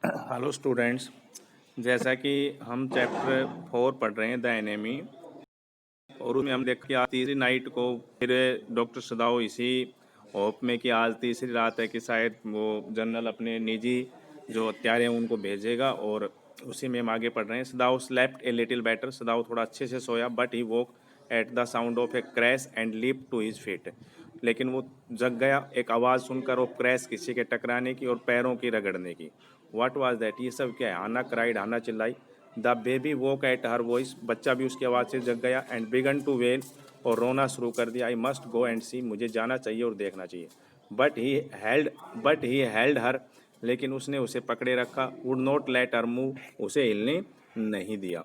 Hello students, जैसा कि हम चैप्टर 4 पढ़ रहे हैं द एनेमी, और उसमें हम देख के आज तीसरी नाइट को फिर डॉक्टर सदाओ इसी होप में कि आज तीसरी रात है कि शायद वो जनरल अपने निजी जो हत्यारे हैं उनको भेजेगा, और उसी में हम आगे पढ़ रहे हैं। Sadao slept a little better, Sadao थोड़ा अच्छे से सोया, but he woke at the sound of a crash and leap to his feet. लेकिन वो जग गया एक आवाज़ सुनकर, और क्रैश किसी के टकराने की और पैरों की रगड़ने की। व्हाट वाज दैट, ये सब क्या है? हाना क्राइड, हाना चिल्लाई। The baby woke at her voice, बच्चा भी उसकी आवाज़ से जग गया। एंड बिगन टू वेल, और रोना शुरू कर दिया। आई मस्ट गो एंड सी, मुझे जाना चाहिए और देखना चाहिए। बट ही हेल्ड हर, लेकिन उसने उसे पकड़े रखा। Would not let her move, उसे हिलने नहीं दिया।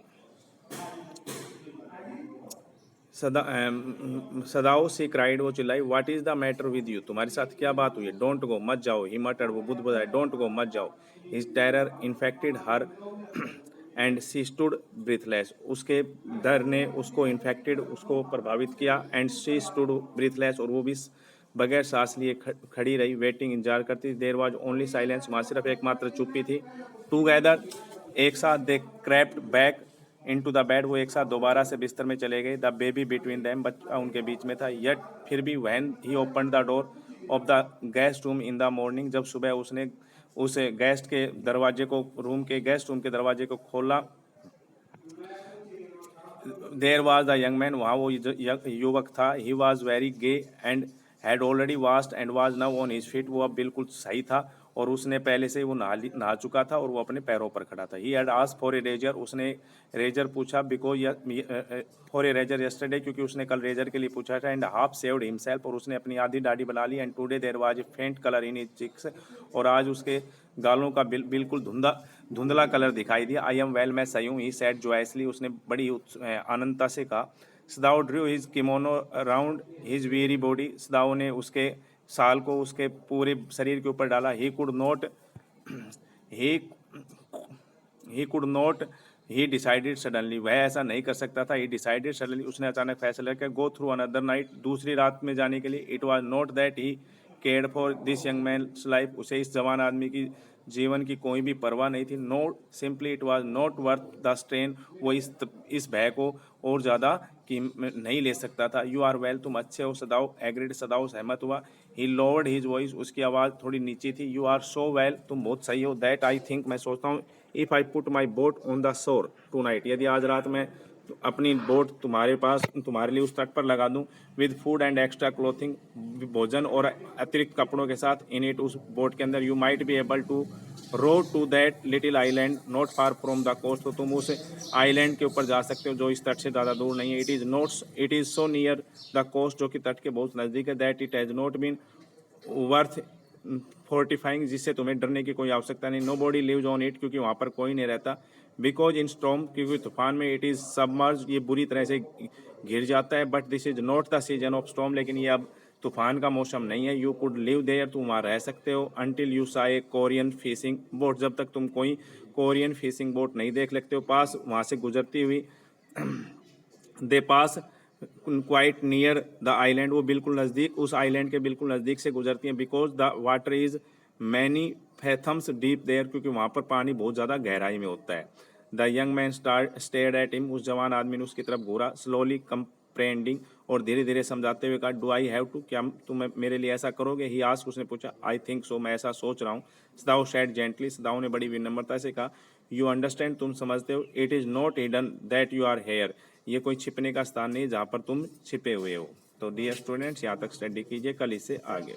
सदाओ सी क्राइड, वो चिल्लाई। What is the matter with you, तुम्हारे साथ क्या बात हुई है? डोंट गो, मत जाओ। ही मटर्ड, वो बुदबुदाए। डोंट गो, मत जाओ। His terror infected her and C stood breathless, उसके डर ने उसको इन्फेक्टेड, उसको प्रभावित किया। एंड सी स्टूड ब्रीथलेस, और वो भी बगैर सांस लिए खड़ी रही। वेटिंग, इंतजार करती। देर वॉज ओनली साइलेंस, वहाँ सिर्फ एकमात्र चुप्पी थी। टूगेदर, एक साथ, they crept back into the bed, वो एक साथ दोबारा से बिस्तर में चले गए। द बेबी बिटवीन देम, बच्चा उनके बीच में था। यट फिर भी, when he open the door of the guest room in the morning, जब सुबह उसने उस गेस्ट के दरवाजे को, गेस्ट रूम के दरवाजे को खोला। There was the young man, वहाँ वो युवक था। He was very gay and had already washed and was now on his feet, वो अब बिल्कुल सही था, और उसने पहले से ही वो नहा चुका था, और वो अपने पैरों पर खड़ा था। He had asked for a razor, उसने रेजर पूछा। Because for a razor yesterday, क्योंकि उसने कल रेजर के लिए पूछा था। एंड हाफ सेव्ड हिमसेल्फ, और उसने अपनी आधी दाढ़ी बना ली। And today there was a faint colour in his chicks, और आज उसके गालों का बिल्कुल धुंधला कलर दिखाई दिया। आई एम वेल, मैं सही हूँ। ही सेड जॉयसली, उसने बड़ी आनंदता से कहा। Sadao drew his kimono around his weary body, Sadao ने उसके साल को उसके पूरे शरीर के ऊपर डाला। He could not he could not he decided suddenly, वह ऐसा नहीं कर सकता था। ही डिसाइडेड सडनली, उसने अचानक फैसला किया। गो थ्रू अनदर नाइट, दूसरी रात में जाने के लिए। It was not that he cared for this young man's life, उसे इस जवान आदमी की जीवन की कोई भी परवाह नहीं थी। No, simply it was not worth the strain, वो इस भय को और ज़्यादा कि नहीं ले सकता था। यू आर वेल, तुम अच्छे हो। सदाओ एग्रीड, सदाओ सहमत हुआ। ही लोवर्ड हिज वॉइस, उसकी आवाज़ थोड़ी नीची थी। यू आर सो वेल, तुम बहुत सही हो। दैट आई थिंक, मैं सोचता हूँ। If I put my boat on the shore tonight, यदि आज रात में अपनी बोट तुम्हारे लिए उस तट पर लगा दूं। With food and extra clothing, भोजन और अतिरिक्त कपड़ों के साथ। इन इट, उस बोट के अंदर। You might be able to row to that little island not far from the coast, तो तुम उस आइलैंड के ऊपर जा सकते हो जो इस तट से ज़्यादा दूर नहीं है। It is so near the coast, जो कि तट के बहुत नज़दीक है। That it has not been worth fortifying, जिससे तुम्हें डरने की कोई आवश्यकता नहीं। Nobody lives on it, क्योंकि वहाँ पर कोई नहीं रहता। बिकॉज इन स्टॉर्म, क्योंकि तूफान में। इट इज़ सबमर्ज, ये बुरी तरह से घिर जाता है। But this is not the season of storm, लेकिन ये अब तूफान का मौसम नहीं है। यू कुड लिव देयर, तुम वहाँ रह सकते हो। अनटिल यू सा ए कोरियन फिशिंग बोट, जब तक तुम कोई कोरियन फिशिंग बोट नहीं देख लेते हो पास, वहाँ से गुजरती हुई। दे पास क्वाइट नियर द आइलैंड, वो बिल्कुल नज़दीक, उस आइलैंड के बिल्कुल नज़दीक से गुजरती हैं। Because the water is many fathoms deep there, क्योंकि वहाँ पर पानी बहुत ज़्यादा गहराई में होता है। The young man stared at him, उस जवान आदमी ने उसकी तरफ घूरा। स्लोली कंप्रेंडिंग, और धीरे धीरे समझाते हुए कहा। डू आई हैव टू, क्या तुम मेरे लिए ऐसा करोगे? ही आस्क, उसने पूछा। आई थिंक सो, मैं ऐसा सोच रहा हूँ। सदाओ सेड जेंटली, सदाओ ने बड़ी विनम्रता से कहा। यू अंडरस्टैंड, तुम समझते हो। It is not hidden that you are here, ये कोई छिपने का स्थान नहीं जहाँ पर तुम छिपे हुए हो। तो डियर स्टूडेंट्स, यहाँ तक स्टडी कीजिए, कल इससे आगे।